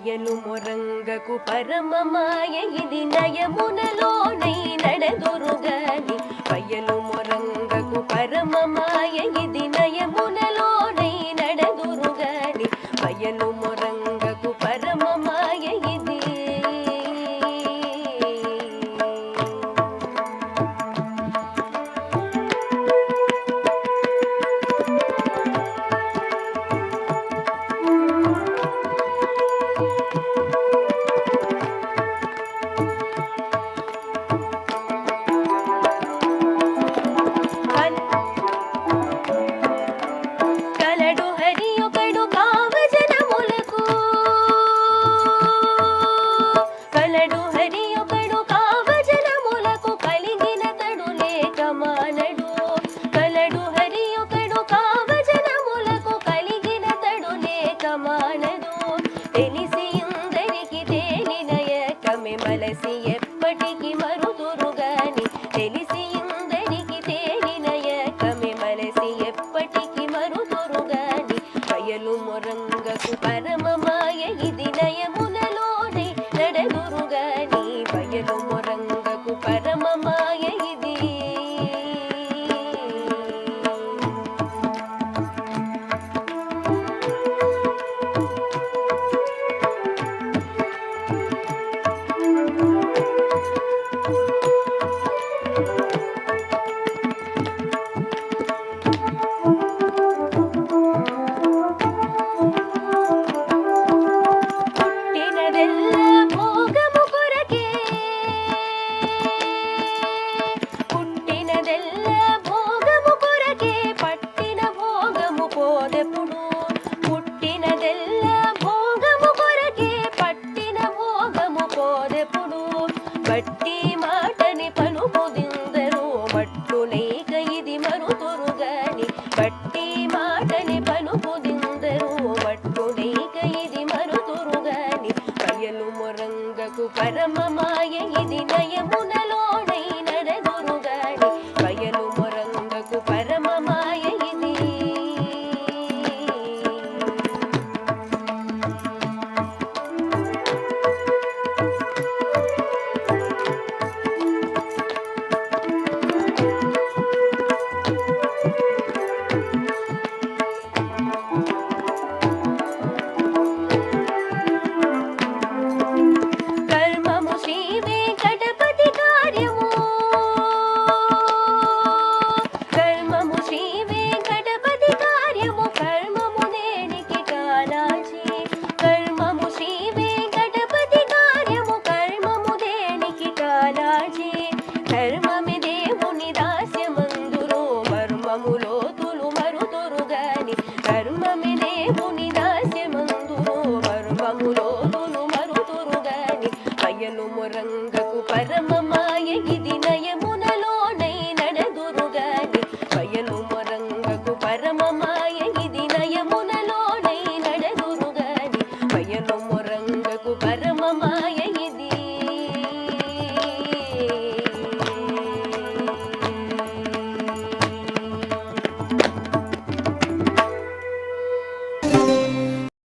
బయలు మొరంగకు పరమమాయ ఇది నయమునలోనై నడదురుగాని బయలు మొరంగకు పరమమాయ ఇది నయమునలోనై నడదురుగాని బయలు మొరంగకు పరమమాయ ఇది మలసి ఎప్పటికి మరుదురుగాని తెలిసి ఇందరికి తేలినయకమే మలసి ఎప్పటికి మరుదురుగాని బయలు మొరంగకు పరమమాయ ఇది నయమునలోనే నడదురుగాని బయలు మొరంగకు పరమమాయ ఇది బట్టి మాటని పలుకుదిందరు మట్టునైక ఇది మరుతురుగాని బట్టి మాటని పలుకుదిందరు మట్టునైక ఇది మరుతురుగాని బయలు మొరంగకు పరమమ